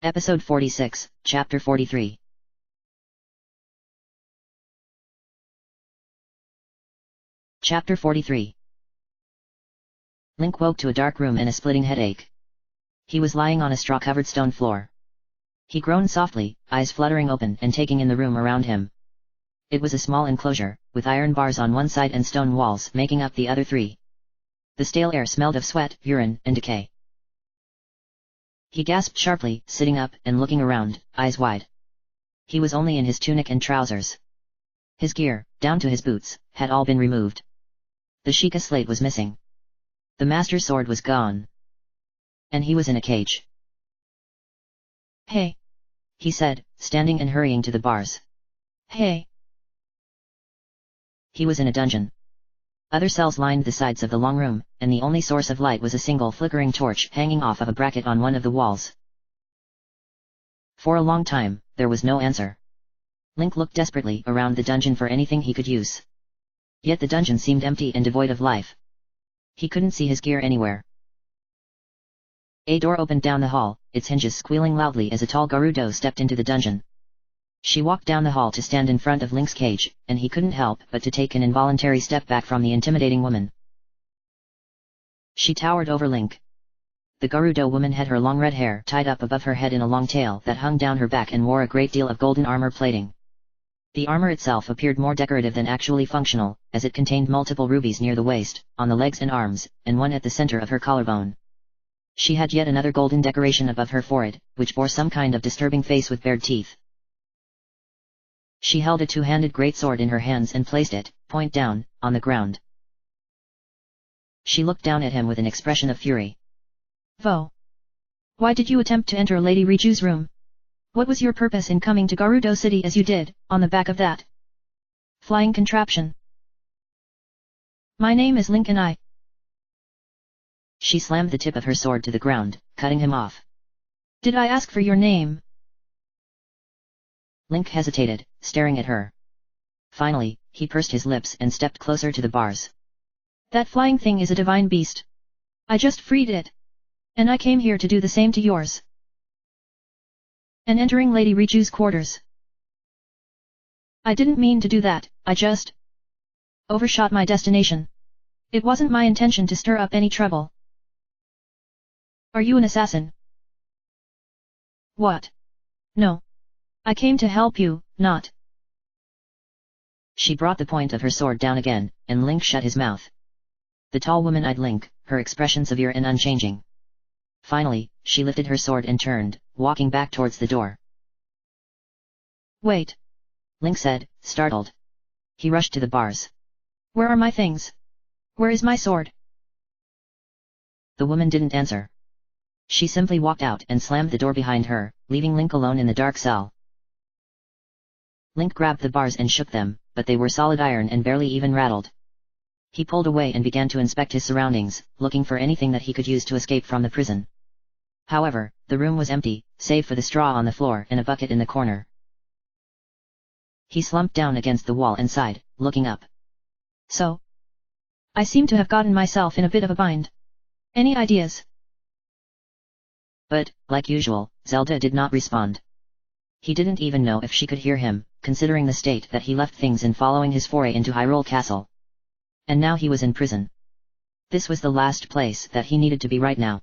Episode 46, Chapter 43. Chapter 43. Link woke to a dark room and a splitting headache. He was lying on a straw-covered stone floor. He groaned softly, eyes fluttering open and taking in the room around him. It was a small enclosure, with iron bars on one side and stone walls making up the other three. The stale air smelled of sweat, urine, and decay. He gasped sharply, sitting up and looking around, eyes wide. He was only in his tunic and trousers. His gear, down to his boots, had all been removed. The Sheikah slate was missing. The master's sword was gone. And he was in a cage. "Hey!" he said, standing and hurrying to the bars. "Hey!" He was in a dungeon. Other cells lined the sides of the long room, and the only source of light was a single flickering torch hanging off of a bracket on one of the walls. For a long time, there was no answer. Link looked desperately around the dungeon for anything he could use. Yet the dungeon seemed empty and devoid of life. He couldn't see his gear anywhere. A door opened down the hall, its hinges squealing loudly as a tall Gerudo stepped into the dungeon. She walked down the hall to stand in front of Link's cage, and he couldn't help but to take an involuntary step back from the intimidating woman. She towered over Link. The Gerudo woman had her long red hair tied up above her head in a long tail that hung down her back and wore a great deal of golden armor plating. The armor itself appeared more decorative than actually functional, as it contained multiple rubies near the waist, on the legs and arms, and one at the center of her collarbone. She had yet another golden decoration above her forehead, which bore some kind of disturbing face with bared teeth. She held a two-handed greatsword in her hands and placed it, point down, on the ground. She looked down at him with an expression of fury. "Vo! Why did you attempt to enter Lady Riju's room? What was your purpose in coming to Gerudo City as you did, on the back of that flying contraption? My name is Link and I..." She slammed the tip of her sword to the ground, cutting him off. "Did I ask for your name?" Link hesitated, staring at her. Finally, he pursed his lips and stepped closer to the bars. "That flying thing is a divine beast. I just freed it. And I came here to do the same to yours. And entering Lady Riju's quarters. I didn't mean to do that, I just overshot my destination. It wasn't my intention to stir up any trouble." "Are you an assassin?" "What? No. I came to help you, not..." She brought the point of her sword down again, and Link shut his mouth. The tall woman eyed Link, her expression severe and unchanging. Finally, she lifted her sword and turned, walking back towards the door. "Wait!" Link said, startled. He rushed to the bars. "Where are my things? Where is my sword?" The woman didn't answer. She simply walked out and slammed the door behind her, leaving Link alone in the dark cell. Link grabbed the bars and shook them, but they were solid iron and barely even rattled. He pulled away and began to inspect his surroundings, looking for anything that he could use to escape from the prison. However, the room was empty, save for the straw on the floor and a bucket in the corner. He slumped down against the wall and sighed, looking up. "So? I seem to have gotten myself in a bit of a bind. Any ideas?" But, like usual, Zelda did not respond. He didn't even know if she could hear him, considering the state that he left things in following his foray into Hyrule Castle. And now he was in prison. This was the last place that he needed to be right now.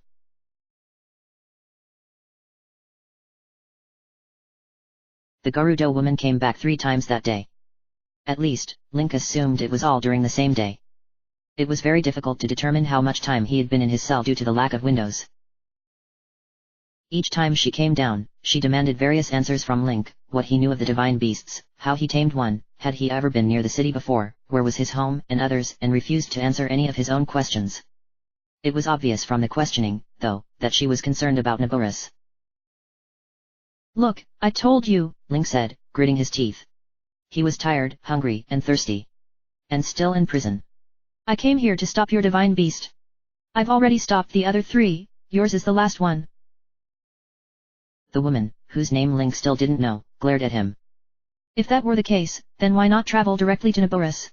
The Gerudo woman came back 3 times that day. At least, Link assumed it was all during the same day. It was very difficult to determine how much time he had been in his cell due to the lack of windows. Each time she came down, she demanded various answers from Link, what he knew of the divine beasts, how he tamed one, had he ever been near the city before, where was his home, and others, and refused to answer any of his own questions. It was obvious from the questioning, though, that she was concerned about Naboris. "Look, I told you," Link said, gritting his teeth. He was tired, hungry, and thirsty. And still in prison. "I came here to stop your divine beast. I've already stopped the other 3, yours is the last one." The woman, whose name Link still didn't know, glared at him. "If that were the case, then why not travel directly to Naboris?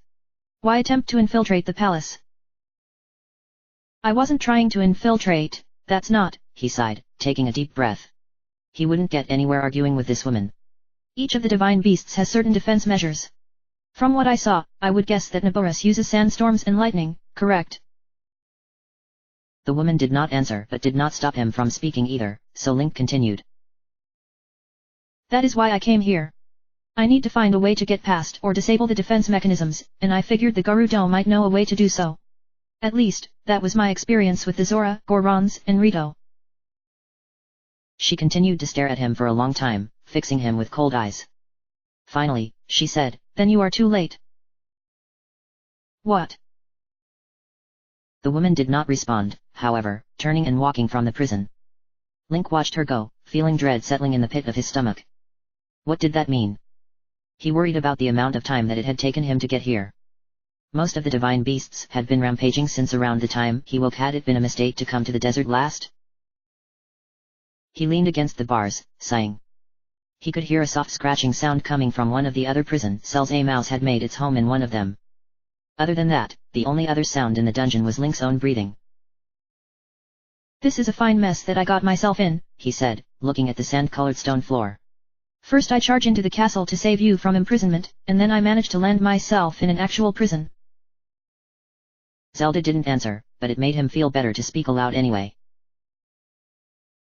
Why attempt to infiltrate the palace?" "I wasn't trying to infiltrate, that's not," he sighed, taking a deep breath. He wouldn't get anywhere arguing with this woman. Each of the divine beasts has certain defense measures. From what I saw, I would guess that Naboris uses sandstorms and lightning, correct? The woman did not answer but did not stop him from speaking either, so Link continued. That is why I came here. I need to find a way to get past or disable the defense mechanisms, and I figured the Gerudo might know a way to do so. At least, that was my experience with the Zora, Gorons, and Rito. She continued to stare at him for a long time, fixing him with cold eyes. Finally, she said, Then you are too late. What? The woman did not respond, however, turning and walking from the prison. Link watched her go, feeling dread settling in the pit of his stomach. What did that mean? He worried about the amount of time that it had taken him to get here. Most of the divine beasts had been rampaging since around the time he woke. Had it been a mistake to come to the desert last? He leaned against the bars, sighing. He could hear a soft scratching sound coming from one of the other prison cells. A mouse had made its home in one of them. Other than that, the only other sound in the dungeon was Link's own breathing. This is a fine mess that I got myself in, he said, looking at the sand-colored stone floor. First I charge into the castle to save you from imprisonment, and then I manage to land myself in an actual prison. Zelda didn't answer, but it made him feel better to speak aloud anyway.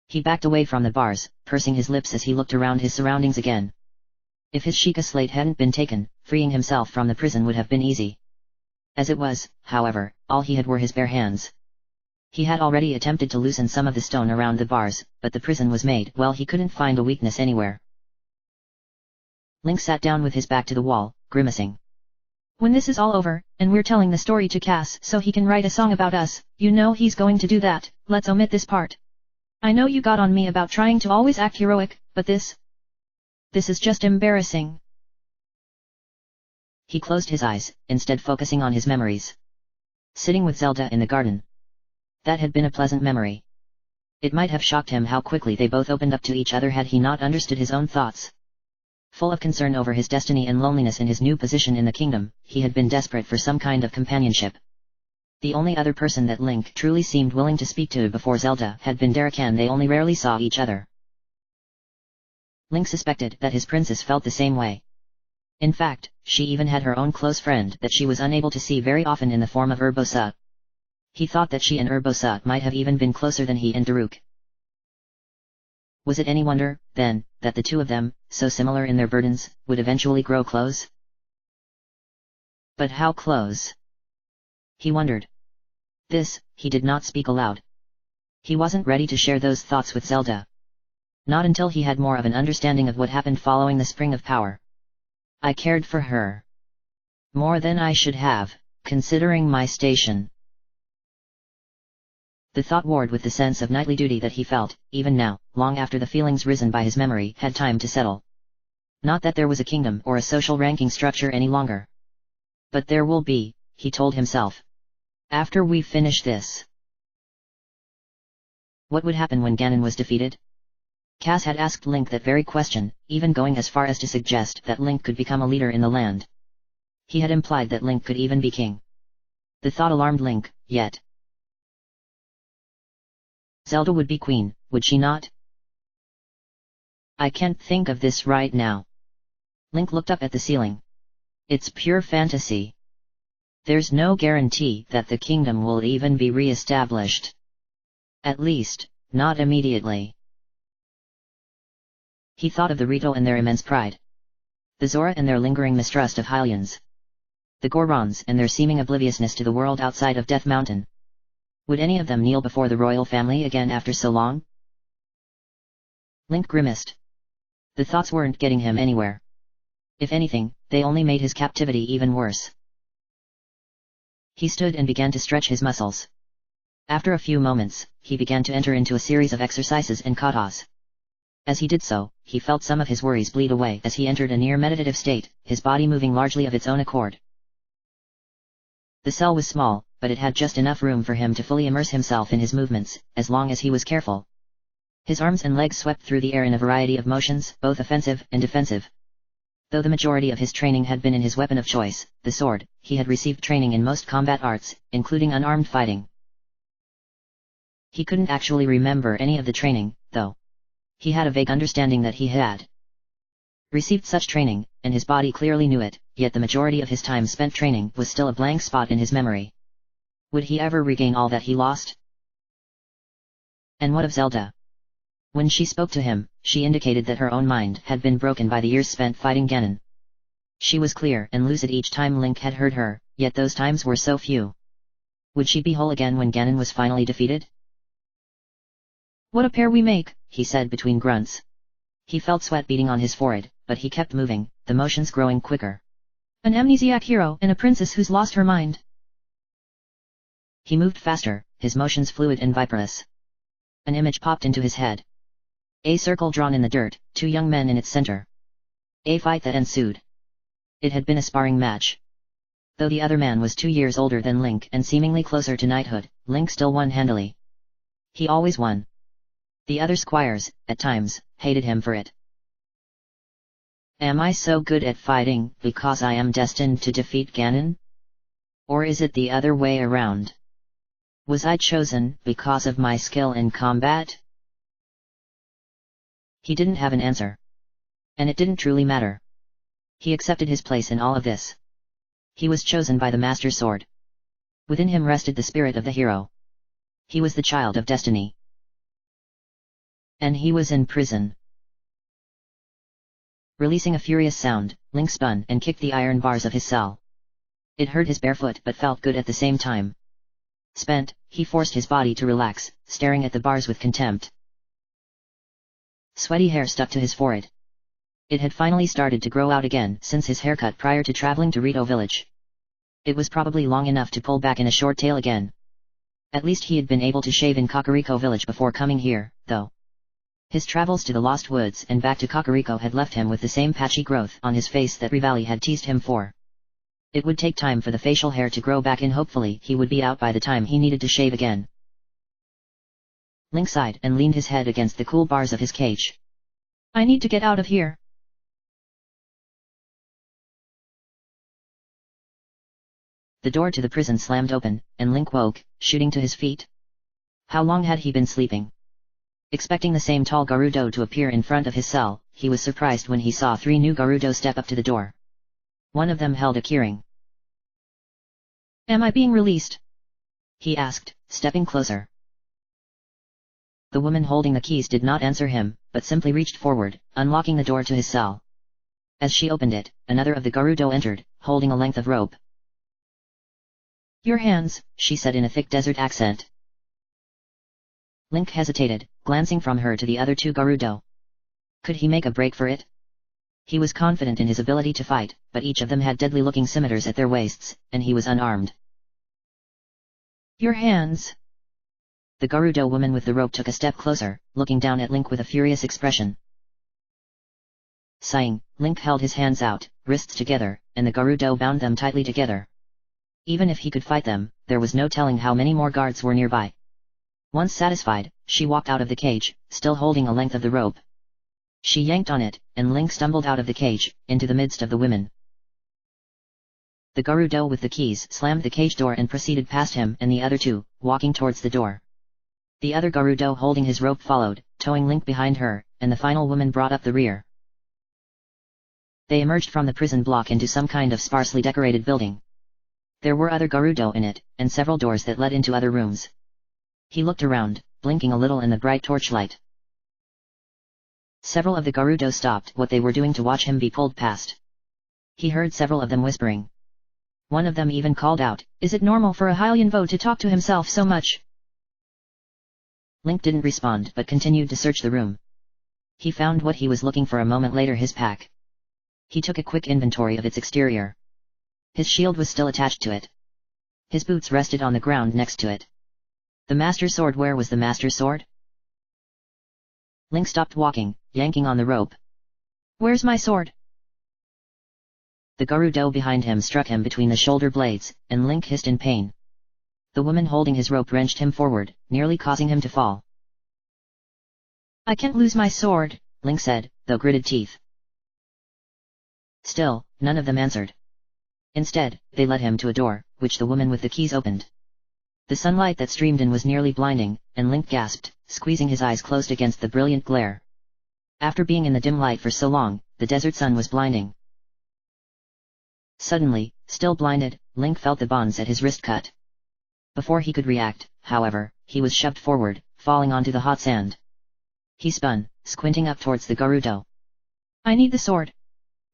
He backed away from the bars, pursing his lips as he looked around his surroundings again. If his Sheikah slate hadn't been taken, freeing himself from the prison would have been easy. As it was, however, all he had were his bare hands. He had already attempted to loosen some of the stone around the bars, but the prison was made well. He couldn't find a weakness anywhere. Link sat down with his back to the wall, grimacing. When this is all over, and we're telling the story to Cass so he can write a song about us, you know he's going to do that. Let's omit this part. I know you got on me about trying to always act heroic, but this is just embarrassing. He closed his eyes, instead focusing on his memories. Sitting with Zelda in the garden. That had been a pleasant memory. It might have shocked him how quickly they both opened up to each other had he not understood his own thoughts. Full of concern over his destiny and loneliness in his new position in the kingdom, he had been desperate for some kind of companionship. The only other person that Link truly seemed willing to speak to before Zelda had been Darakan. They only rarely saw each other. Link suspected that his princess felt the same way. In fact, she even had her own close friend that she was unable to see very often in the form of Urbosa. He thought that she and Urbosa might have even been closer than he and Daruk. Was it any wonder, then, that the two of them, so similar in their burdens, would eventually grow close? But how close? He wondered. This, he did not speak aloud. He wasn't ready to share those thoughts with Zelda. Not until he had more of an understanding of what happened following the Spring of Power. I cared for her. More than I should have, considering my station. The thought warred with the sense of knightly duty that he felt, even now, long after the feelings risen by his memory had time to settle. Not that there was a kingdom or a social ranking structure any longer. But there will be, he told himself. After we finish this. What would happen when Ganon was defeated? Cass had asked Link that very question, even going as far as to suggest that Link could become a leader in the land. He had implied that Link could even be king. The thought alarmed Link, yet. Zelda would be queen, would she not? I can't think of this right now. Link looked up at the ceiling. It's pure fantasy. There's no guarantee that the kingdom will even be re-established. At least, not immediately. He thought of the Rito and their immense pride. The Zora and their lingering mistrust of Hylians. The Gorons and their seeming obliviousness to the world outside of Death Mountain. Would any of them kneel before the royal family again after so long? Link grimaced. The thoughts weren't getting him anywhere. If anything, they only made his captivity even worse. He stood and began to stretch his muscles. After a few moments, he began to enter into a series of exercises and katas. As he did so, he felt some of his worries bleed away as he entered a near meditative state, his body moving largely of its own accord. The cell was small, but it had just enough room for him to fully immerse himself in his movements, as long as he was careful. His arms and legs swept through the air in a variety of motions, both offensive and defensive. Though the majority of his training had been in his weapon of choice, the sword, he had received training in most combat arts, including unarmed fighting. He couldn't actually remember any of the training, though. He had a vague understanding that he had received such training, and his body clearly knew it, yet the majority of his time spent training was still a blank spot in his memory. Would he ever regain all that he lost? And what of Zelda? When she spoke to him, she indicated that her own mind had been broken by the years spent fighting Ganon. She was clear and lucid each time Link had heard her, yet those times were so few. Would she be whole again when Ganon was finally defeated? What a pair we make, he said between grunts. He felt sweat beading on his forehead, but he kept moving, the motions growing quicker. An amnesiac hero and a princess who's lost her mind. He moved faster, his motions fluid and viperous. An image popped into his head. A circle drawn in the dirt, two young men in its center. A fight that ensued. It had been a sparring match. Though the other man was 2 years older than Link and seemingly closer to knighthood, Link still won handily. He always won. The other squires, at times, hated him for it. Am I so good at fighting because I am destined to defeat Ganon? Or is it the other way around? Was I chosen because of my skill in combat? He didn't have an answer. And it didn't truly matter. He accepted his place in all of this. He was chosen by the Master Sword. Within him rested the spirit of the hero. He was the child of destiny. And he was in prison. Releasing a furious sound, Link spun and kicked the iron bars of his cell. It hurt his bare foot but felt good at the same time. Spent, he forced his body to relax, staring at the bars with contempt. Sweaty hair stuck to his forehead. It had finally started to grow out again since his haircut prior to traveling to Rito village. It was probably long enough to pull back in a short tail again. At least he had been able to shave in Kakariko village before coming here, though. His travels to the Lost Woods and back to Kakariko had left him with the same patchy growth on his face that Rivali had teased him for. It would take time for the facial hair to grow back and hopefully he would be out by the time he needed to shave again. Link sighed and leaned his head against the cool bars of his cage. I need to get out of here. The door to the prison slammed open, and Link woke, shooting to his feet. How long had he been sleeping? Expecting the same tall Gerudo to appear in front of his cell, he was surprised when he saw 3 new Gerudo step up to the door. One of them held a keyring. Am I being released? He asked, stepping closer. The woman holding the keys did not answer him, but simply reached forward, unlocking the door to his cell. As she opened it, another of the Gerudo entered, holding a length of rope. Your hands, she said in a thick desert accent. Link hesitated, glancing from her to the other 2 Gerudo. Could he make a break for it? He was confident in his ability to fight, but each of them had deadly-looking scimitars at their waists, and he was unarmed. Your hands. The Gerudo woman with the rope took a step closer, looking down at Link with a furious expression. Sighing, Link held his hands out, wrists together, and the Gerudo bound them tightly together. Even if he could fight them, there was no telling how many more guards were nearby. Once satisfied, she walked out of the cage, still holding a length of the rope. She yanked on it, and Link stumbled out of the cage, into the midst of the women. The Gerudo with the keys slammed the cage door and proceeded past him and the other 2, walking towards the door. The other Gerudo holding his rope followed, towing Link behind her, and the final woman brought up the rear. They emerged from the prison block into some kind of sparsely decorated building. There were other Gerudo in it, and several doors that led into other rooms. He looked around, blinking a little in the bright torchlight. Several of the Gerudo stopped what they were doing to watch him be pulled past. He heard several of them whispering. One of them even called out, "Is it normal for a Hylian to talk to himself so much?" Link didn't respond but continued to search the room. He found what he was looking for a moment later, his pack. He took a quick inventory of its exterior. His shield was still attached to it. His boots rested on the ground next to it. The Master Sword, where was the Master Sword? Link stopped walking, yanking on the rope. Where's my sword? The Gerudo behind him struck him between the shoulder blades, and Link hissed in pain. The woman holding his rope wrenched him forward, nearly causing him to fall. I can't lose my sword, Link said, though gritted teeth. Still, none of them answered. Instead, they led him to a door, which the woman with the keys opened. The sunlight that streamed in was nearly blinding, and Link gasped, squeezing his eyes closed against the brilliant glare. After being in the dim light for so long, the desert sun was blinding. Suddenly, still blinded, Link felt the bonds at his wrist cut. Before he could react, however, he was shoved forward, falling onto the hot sand. He spun, squinting up towards the Gerudo. I need the sword.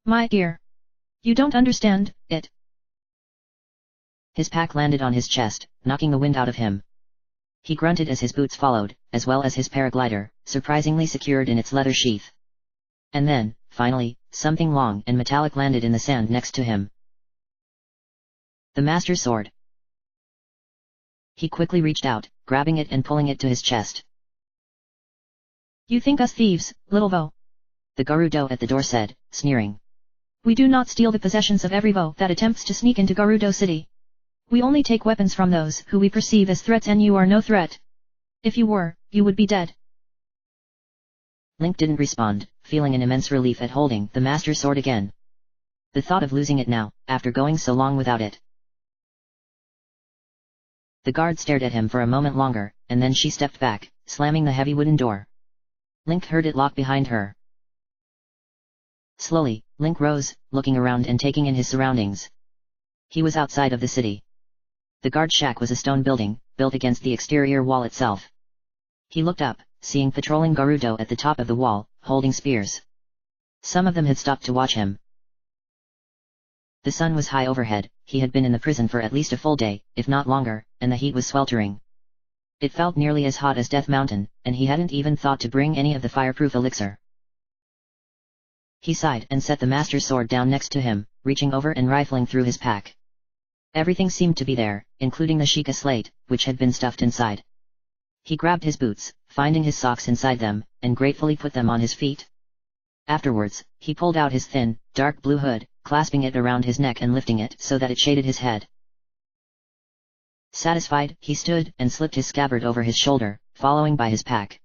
My dear. You don't understand it. His pack landed on his chest, knocking the wind out of him. He grunted as his boots followed, as well as his paraglider, surprisingly secured in its leather sheath. And then, finally, something long and metallic landed in the sand next to him. The Master's sword. He quickly reached out, grabbing it and pulling it to his chest. You think us thieves, little Vo? The Gerudo at the door said, sneering. We do not steal the possessions of every Vo that attempts to sneak into Gerudo City. We only take weapons from those who we perceive as threats, and you are no threat. If you were, you would be dead. Link didn't respond, feeling an immense relief at holding the Master's sword again. The thought of losing it now, after going so long without it. The guard stared at him for a moment longer, and then she stepped back, slamming the heavy wooden door. Link heard it lock behind her. Slowly, Link rose, looking around and taking in his surroundings. He was outside of the city. The guard shack was a stone building, built against the exterior wall itself. He looked up, seeing patrolling Gerudo at the top of the wall, holding spears. Some of them had stopped to watch him. The sun was high overhead, he had been in the prison for at least a full day, if not longer, and the heat was sweltering. It felt nearly as hot as Death Mountain, and he hadn't even thought to bring any of the fireproof elixir. He sighed and set the Master's sword down next to him, reaching over and rifling through his pack. Everything seemed to be there, including the Sheikah slate, which had been stuffed inside. He grabbed his boots, finding his socks inside them, and gratefully put them on his feet. Afterwards, he pulled out his thin, dark blue hood, clasping it around his neck and lifting it so that it shaded his head. Satisfied, he stood and slipped his scabbard over his shoulder, following by his pack.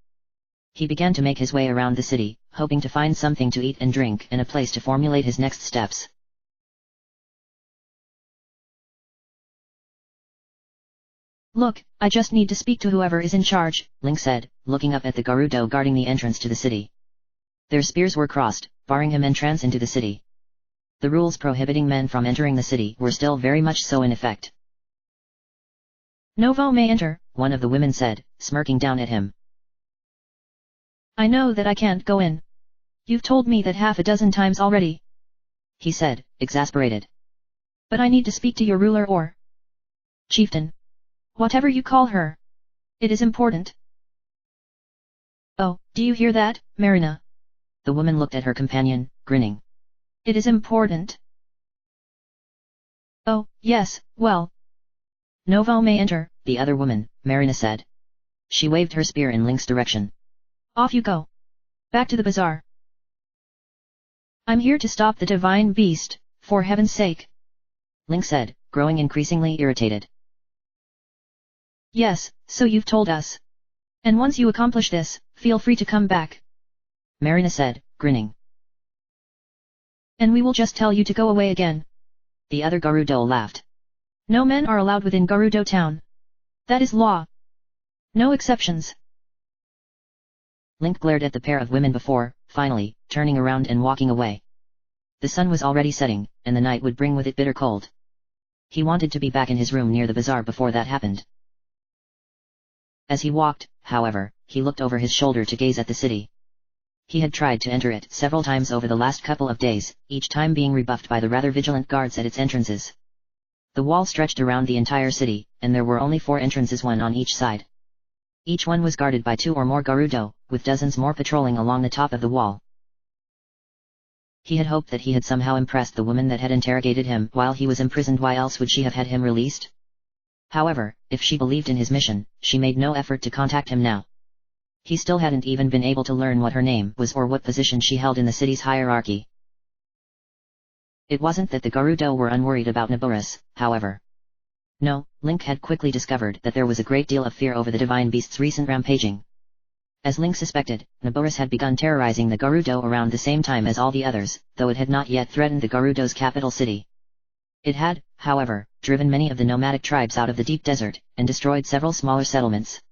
He began to make his way around the city, hoping to find something to eat and drink and a place to formulate his next steps. Look, I just need to speak to whoever is in charge, Link said, looking up at the Gerudo guarding the entrance to the city. Their spears were crossed, barring him entrance into the city. The rules prohibiting men from entering the city were still very much so in effect. No Vo may enter, one of the women said, smirking down at him. I know that I can't go in. You've told me that half a dozen times already. He said, exasperated. But I need to speak to your ruler or chieftain. Whatever you call her. It is important. Oh, do you hear that, Marina? The woman looked at her companion, grinning. It is important. Oh, yes, well. No Vo may enter, the other woman, Marina said. She waved her spear in Link's direction. Off you go. Back to the bazaar. I'm here to stop the divine beast, for heaven's sake. Link said, growing increasingly irritated. Yes, so you've told us. And once you accomplish this, feel free to come back. Marina said, grinning. And we will just tell you to go away again. The other Gerudo laughed. No men are allowed within Gerudo town. That is law. No exceptions. Link glared at the pair of women before, finally, turning around and walking away. The sun was already setting, and the night would bring with it bitter cold. He wanted to be back in his room near the bazaar before that happened. As he walked, however, he looked over his shoulder to gaze at the city. He had tried to enter it several times over the last couple of days, each time being rebuffed by the rather vigilant guards at its entrances. The wall stretched around the entire city, and there were only 4 entrances, one on each side. Each one was guarded by 2 or more Gerudo, with dozens more patrolling along the top of the wall. He had hoped that he had somehow impressed the woman that had interrogated him while he was imprisoned. Why else would she have had him released? However, if she believed in his mission, she made no effort to contact him now. He still hadn't even been able to learn what her name was or what position she held in the city's hierarchy. It wasn't that the Gerudo were unworried about Naboris, however. No, Link had quickly discovered that there was a great deal of fear over the Divine Beast's recent rampaging. As Link suspected, Naboris had begun terrorizing the Gerudo around the same time as all the others, though it had not yet threatened the Gerudo's capital city. It had, however, driven many of the nomadic tribes out of the deep desert, and destroyed several smaller settlements.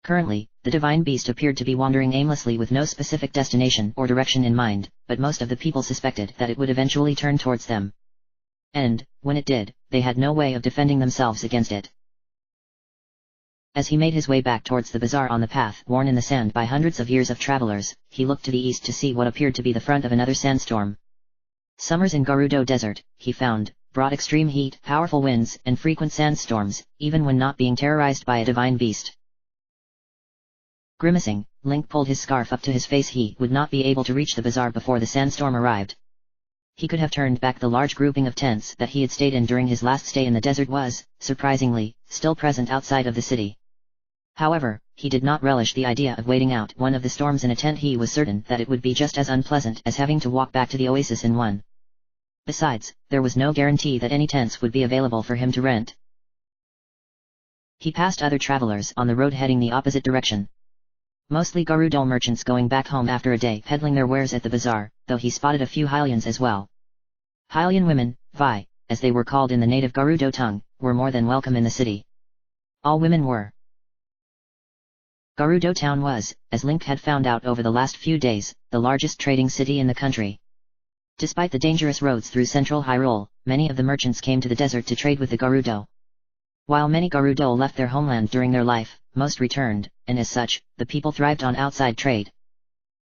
Currently, the divine beast appeared to be wandering aimlessly with no specific destination or direction in mind, but most of the people suspected that it would eventually turn towards them. And, when it did, they had no way of defending themselves against it. As he made his way back towards the bazaar on the path worn in the sand by hundreds of years of travelers, he looked to the east to see what appeared to be the front of another sandstorm. Summers in Gerudo Desert, he found, brought extreme heat, powerful winds, and frequent sandstorms, even when not being terrorized by a divine beast. Grimacing, Link pulled his scarf up to his face. He would not be able to reach the bazaar before the sandstorm arrived. He could have turned back. The large grouping of tents that he had stayed in during his last stay in the desert was, surprisingly, still present outside of the city. However, he did not relish the idea of waiting out one of the storms in a tent. He was certain that it would be just as unpleasant as having to walk back to the oasis in one. Besides, there was no guarantee that any tents would be available for him to rent. He passed other travelers on the road heading the opposite direction. Mostly Gerudo merchants going back home after a day peddling their wares at the bazaar, though he spotted a few Hylians as well. Hylian women, Vi, as they were called in the native Gerudo tongue, were more than welcome in the city. All women were. Gerudo town was, as Link had found out over the last few days, the largest trading city in the country. Despite the dangerous roads through central Hyrule, many of the merchants came to the desert to trade with the Gerudo. While many Gerudo left their homeland during their life, most returned, and as such, the people thrived on outside trade.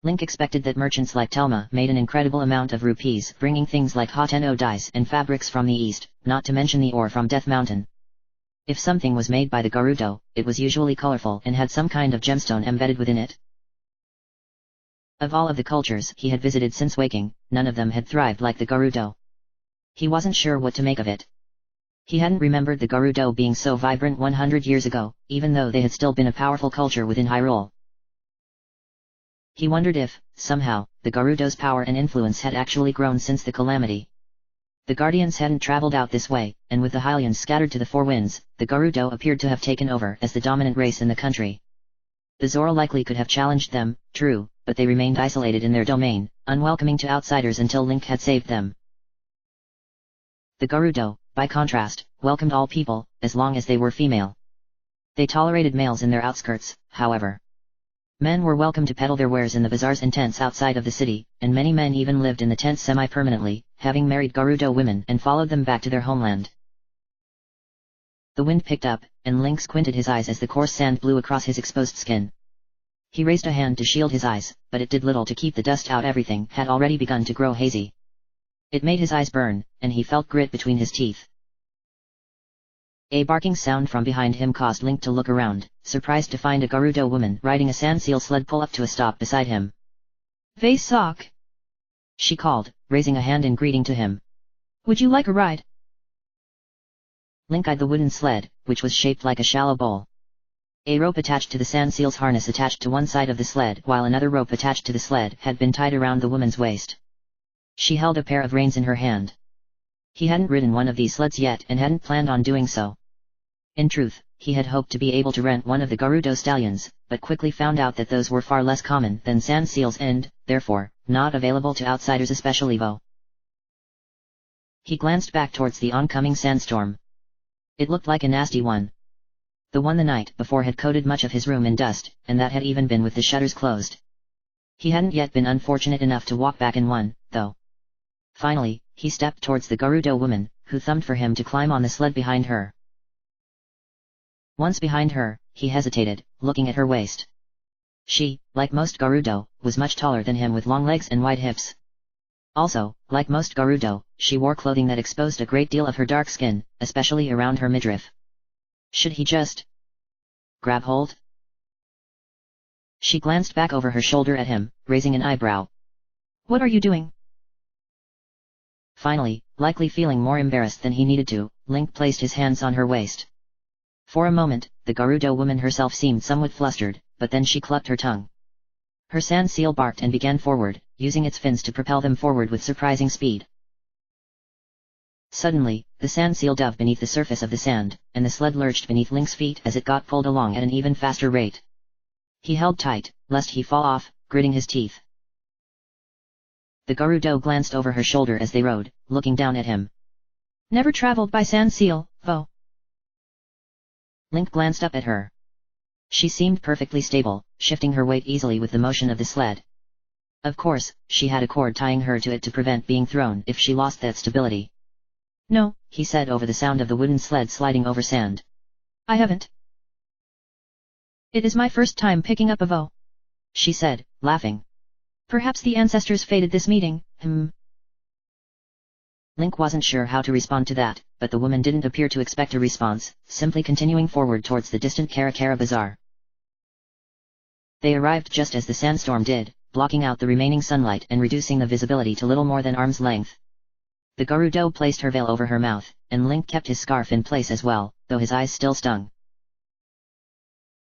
Link expected that merchants like Telma made an incredible amount of rupees bringing things like Hoteno dyes and fabrics from the east, not to mention the ore from Death Mountain. If something was made by the Gerudo, it was usually colorful and had some kind of gemstone embedded within it. Of all of the cultures he had visited since waking, none of them had thrived like the Gerudo. He wasn't sure what to make of it. He hadn't remembered the Gerudo being so vibrant 100 years ago, even though they had still been a powerful culture within Hyrule. He wondered if, somehow, the Gerudo's power and influence had actually grown since the calamity. The Guardians hadn't traveled out this way, and with the Hylians scattered to the four winds, the Gerudo appeared to have taken over as the dominant race in the country. The Zora likely could have challenged them, true, but they remained isolated in their domain, unwelcoming to outsiders until Link had saved them. The Gerudo, by contrast, welcomed all people, as long as they were female. They tolerated males in their outskirts, however. Men were welcome to peddle their wares in the bazaars and tents outside of the city, and many men even lived in the tents semi-permanently, having married Gerudo women and followed them back to their homeland. The wind picked up, and Link squinted his eyes as the coarse sand blew across his exposed skin. He raised a hand to shield his eyes, but it did little to keep the dust out. Everything had already begun to grow hazy. It made his eyes burn, and he felt grit between his teeth. A barking sound from behind him caused Link to look around, surprised to find a Gerudo woman riding a sand seal sled pull up to a stop beside him. "Vase Sock," she called, raising a hand in greeting to him. "Would you like a ride?" Link eyed the wooden sled, which was shaped like a shallow bowl. A rope attached to the sand seal's harness attached to one side of the sled, while another rope attached to the sled had been tied around the woman's waist. She held a pair of reins in her hand. He hadn't ridden one of these sleds yet and hadn't planned on doing so. In truth, he had hoped to be able to rent one of the Gerudo stallions, but quickly found out that those were far less common than sand seals and, therefore, not available to outsiders, especially Vo. He glanced back towards the oncoming sandstorm. It looked like a nasty one. The one the night before had coated much of his room in dust, and that had even been with the shutters closed. He hadn't yet been unfortunate enough to walk back in one, though. Finally, he stepped towards the Gerudo woman, who thumbed for him to climb on the sled behind her. Once behind her, he hesitated, looking at her waist. She, like most Gerudo, was much taller than him with long legs and wide hips. Also, like most Gerudo, she wore clothing that exposed a great deal of her dark skin, especially around her midriff. Should he just grab hold? She glanced back over her shoulder at him, raising an eyebrow. "What are you doing?" Finally, likely feeling more embarrassed than he needed to, Link placed his hands on her waist. For a moment, the Gerudo woman herself seemed somewhat flustered, but then she clucked her tongue. Her sand seal barked and began forward, using its fins to propel them forward with surprising speed. Suddenly, the sand seal dove beneath the surface of the sand, and the sled lurched beneath Link's feet as it got pulled along at an even faster rate. He held tight, lest he fall off, gritting his teeth. The Gerudo glanced over her shoulder as they rode, looking down at him. "Never traveled by sand seal, Vo." Link glanced up at her. She seemed perfectly stable, shifting her weight easily with the motion of the sled. Of course, she had a cord tying her to it to prevent being thrown if she lost that stability. No, he said over the sound of the wooden sled sliding over sand. I haven't. It is my first time picking up a vow, she said, laughing. Perhaps the ancestors fated this meeting, Link wasn't sure how to respond to that, but the woman didn't appear to expect a response, simply continuing forward towards the distant Karakara Bazaar. They arrived just as the sandstorm did, blocking out the remaining sunlight and reducing the visibility to little more than arm's length. The Gerudo placed her veil over her mouth, and Link kept his scarf in place as well, though his eyes still stung.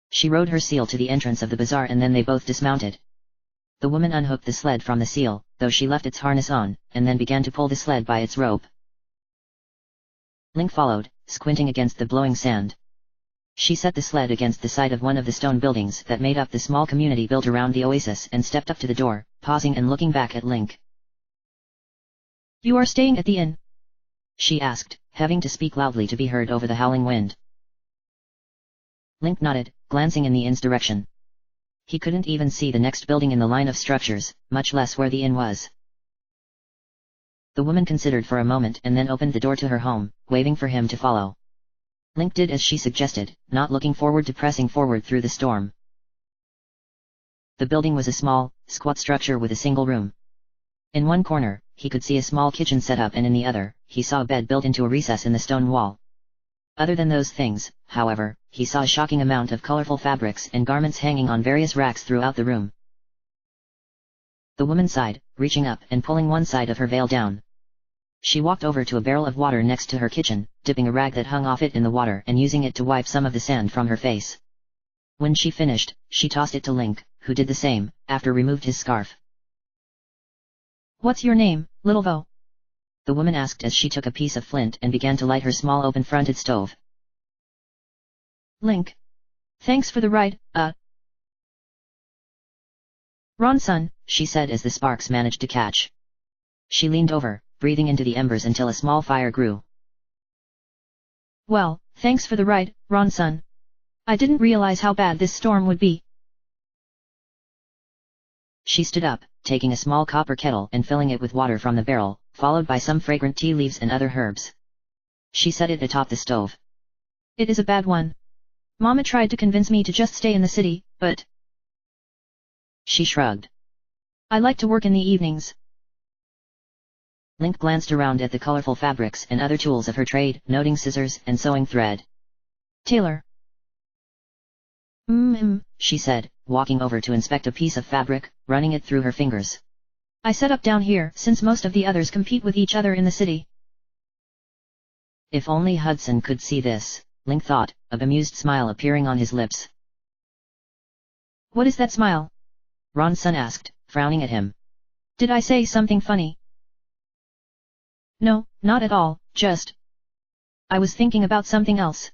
She rode her seal to the entrance of the bazaar and then they both dismounted. The woman unhooked the sled from the seal, though she left its harness on, and then began to pull the sled by its rope. Link followed, squinting against the blowing sand. She set the sled against the side of one of the stone buildings that made up the small community built around the oasis and stepped up to the door, pausing and looking back at Link. You are staying at the inn? she asked, having to speak loudly to be heard over the howling wind. Link nodded, glancing in the inn's direction. He couldn't even see the next building in the line of structures, much less where the inn was. The woman considered for a moment and then opened the door to her home, waving for him to follow. Link did as she suggested, not looking forward to pressing forward through the storm. The building was a small, squat structure with a single room. In one corner, he could see a small kitchen set up and in the other, he saw a bed built into a recess in the stone wall. Other than those things, however, he saw a shocking amount of colorful fabrics and garments hanging on various racks throughout the room. The woman sighed, reaching up and pulling one side of her veil down. She walked over to a barrel of water next to her kitchen, dipping a rag that hung off it in the water and using it to wipe some of the sand from her face. When she finished, she tossed it to Link, who did the same, after removed his scarf. What's your name, little Vo? The woman asked as she took a piece of flint and began to light her small open-fronted stove. Link. Thanks for the ride, Ron-san, she said as the sparks managed to catch. She leaned over, breathing into the embers until a small fire grew. Well, thanks for the ride, Ron-san. I didn't realize how bad this storm would be. She stood up, taking a small copper kettle and filling it with water from the barrel, followed by some fragrant tea leaves and other herbs. She set it atop the stove. It is a bad one. Mama tried to convince me to just stay in the city, but... She shrugged. I like to work in the evenings. Link glanced around at the colorful fabrics and other tools of her trade, noting scissors and sewing thread. Tailor. She said, walking over to inspect a piece of fabric, running it through her fingers. I set up down here since most of the others compete with each other in the city. If only Hudson could see this, Link thought, a bemused smile appearing on his lips. What is that smile? Ron-san asked, frowning at him. Did I say something funny? No, not at all, just... I was thinking about something else.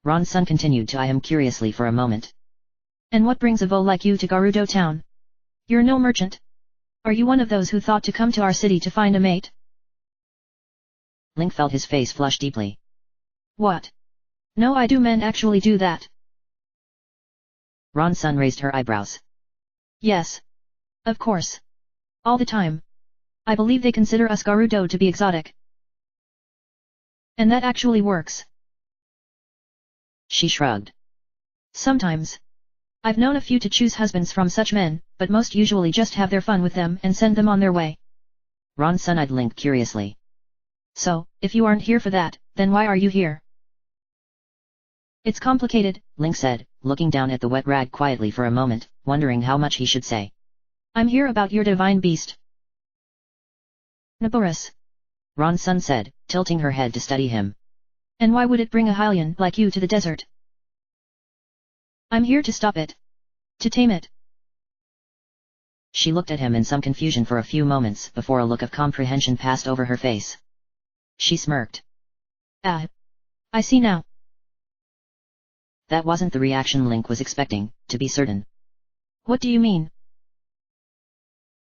Ron-san continued to eye him curiously for a moment. And what brings a Vo like you to Gerudo town? You're no merchant. Are you one of those who thought to come to our city to find a mate? Link felt his face flush deeply. What? No, I do men actually do that. Ron-san raised her eyebrows. Yes. Of course. All the time. I believe they consider us Gerudo to be exotic. And that actually works. She shrugged. Sometimes. I've known a few to choose husbands from such men, but most usually just have their fun with them and send them on their way. Ron-san eyed Link curiously. So, if you aren't here for that, then why are you here? It's complicated, Link said, looking down at the wet rag quietly for a moment, wondering how much he should say. I'm here about your divine beast. Naboris. Ron-san said, tilting her head to study him. And why would it bring a Hylian like you to the desert? I'm here to stop it. To tame it. She looked at him in some confusion for a few moments before a look of comprehension passed over her face. She smirked. Ah. I see now. That wasn't the reaction Link was expecting, to be certain. What do you mean?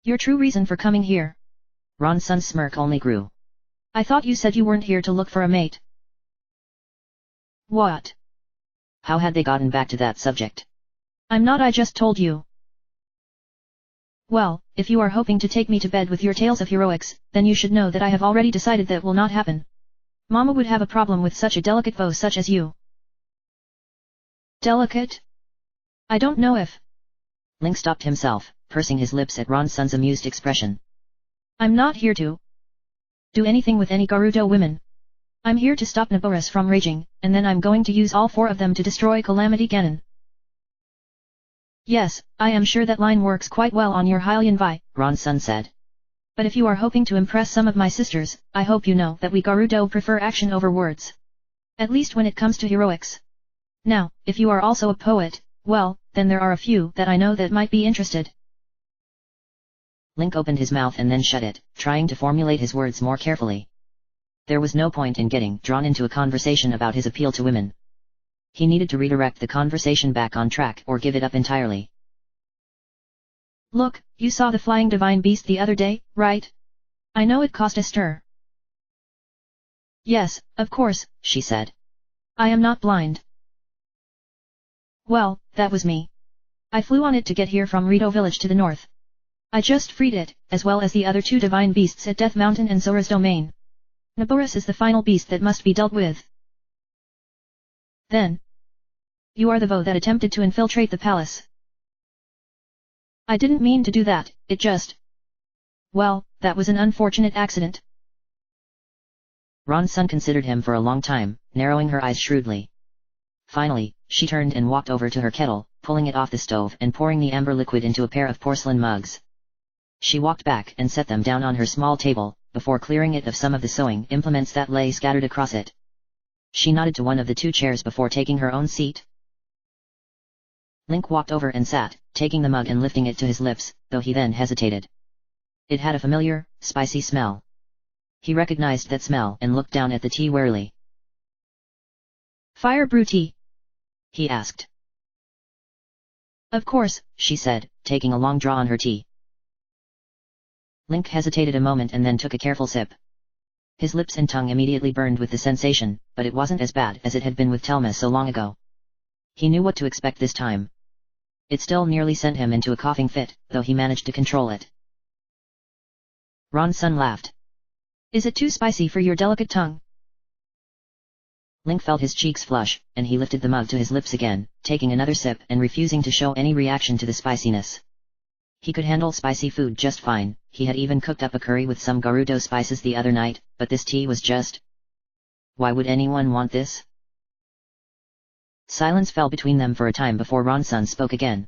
Your true reason for coming here? Ron-san's smirk only grew. I thought you said you weren't here to look for a mate. What? How had they gotten back to that subject? I just told you. Well, if you are hoping to take me to bed with your tales of heroics, then you should know that I have already decided that will not happen. Mama would have a problem with such a delicate foe such as you. Delicate? I don't know if... Link stopped himself, pursing his lips at Ron-san's amused expression. I'm not here to do anything with any Gerudo women. I'm here to stop Naboris from raging, and then I'm going to use all 4 of them to destroy Calamity Ganon. Yes, I am sure that line works quite well on your Hylian Vi, Ron-san said. But if you are hoping to impress some of my sisters, I hope you know that we Gerudo prefer action over words. At least when it comes to heroics. Now, if you are also a poet, well, then there are a few that I know that might be interested. Link opened his mouth and then shut it, trying to formulate his words more carefully. There was no point in getting drawn into a conversation about his appeal to women. He needed to redirect the conversation back on track or give it up entirely. Look, you saw the flying divine beast the other day, right? I know it caused a stir. Yes, of course, she said. I am not blind. Well, that was me. I flew on it to get here from Rito village to the north. I just freed it, as well as the other 2 divine beasts at Death Mountain and Zora's domain. Naboris is the final beast that must be dealt with. Then, you are the foe that attempted to infiltrate the palace. I didn't mean to do that, it just... Well, that was an unfortunate accident. Ron-san considered him for a long time, narrowing her eyes shrewdly. Finally, she turned and walked over to her kettle, pulling it off the stove and pouring the amber liquid into a pair of porcelain mugs. She walked back and set them down on her small table, before clearing it of some of the sewing implements that lay scattered across it. She nodded to one of the 2 chairs before taking her own seat. Link walked over and sat, taking the mug and lifting it to his lips, though he then hesitated. It had a familiar, spicy smell. He recognized that smell and looked down at the tea warily. Fire brew tea? He asked. Of course, she said, taking a long draw on her tea. Link hesitated a moment and then took a careful sip. His lips and tongue immediately burned with the sensation, but it wasn't as bad as it had been with Telma so long ago. He knew what to expect this time. It still nearly sent him into a coughing fit, though he managed to control it. Ron-san laughed. Is it too spicy for your delicate tongue? Link felt his cheeks flush, and he lifted the mug to his lips again, taking another sip and refusing to show any reaction to the spiciness. He could handle spicy food just fine, he had even cooked up a curry with some Gerudo spices the other night, but this tea was just... Why would anyone want this? Silence fell between them for a time before Ron-san spoke again.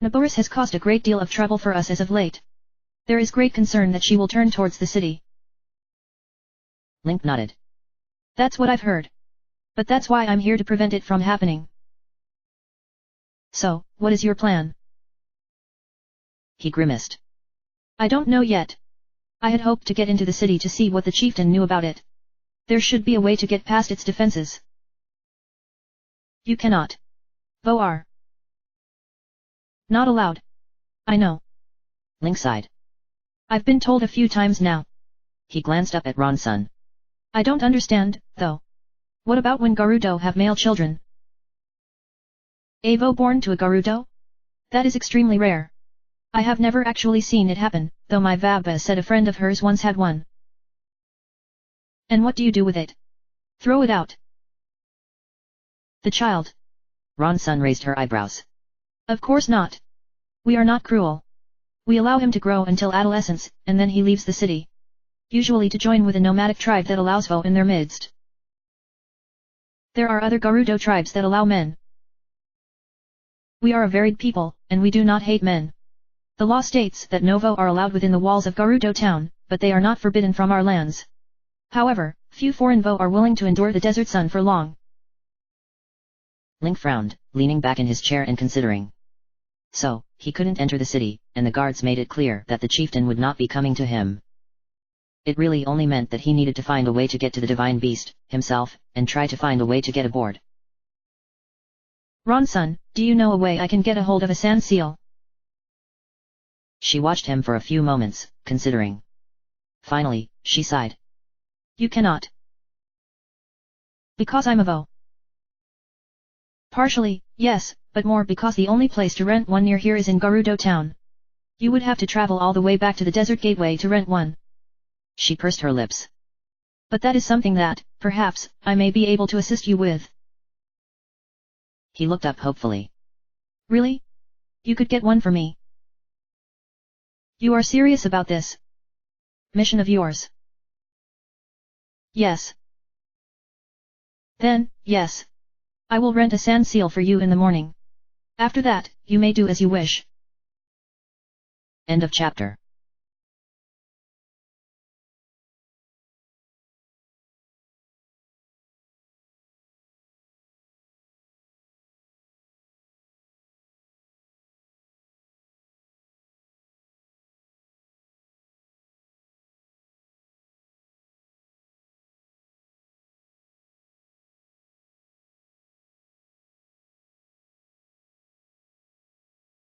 Naboris has caused a great deal of trouble for us as of late. There is great concern that she will turn towards the city. Link nodded. That's what I've heard. But that's why I'm here to prevent it from happening. So, what is your plan? He grimaced. I don't know yet. I had hoped to get into the city to see what the chieftain knew about it. There should be a way to get past its defenses. You cannot. Voar. Not allowed. I know. Link sighed. I've been told a few times now. He glanced up at Ron-san. I don't understand, though. What about when Gerudo have male children? Avo born to a Gerudo? That is extremely rare. I have never actually seen it happen, though my Vaba said a friend of hers once had one. And what do you do with it? Throw it out. The child. Ron-san raised her eyebrows. Of course not. We are not cruel. We allow him to grow until adolescence, and then he leaves the city. Usually to join with a nomadic tribe that allows Vo in their midst. There are other Gerudo tribes that allow men. We are a varied people, and we do not hate men. The law states that Novo are allowed within the walls of Gerudo town, but they are not forbidden from our lands. However, few foreign Vo are willing to endure the desert sun for long. Link frowned, leaning back in his chair and considering. So, he couldn't enter the city, and the guards made it clear that the chieftain would not be coming to him. It really only meant that he needed to find a way to get to the divine beast, himself, and try to find a way to get aboard. Ron-san, do you know a way I can get a hold of a sand seal? She watched him for a few moments, considering. Finally, she sighed. You cannot. Because I'm a Vo. Partially, yes, but more because the only place to rent one near here is in Gerudo town. You would have to travel all the way back to the desert gateway to rent one. She pursed her lips. But that is something that, perhaps, I may be able to assist you with. He looked up hopefully. Really? You could get one for me. You are serious about this mission of yours? Yes. Then, yes. I will rent a sand seal for you in the morning. After that, you may do as you wish. End of chapter.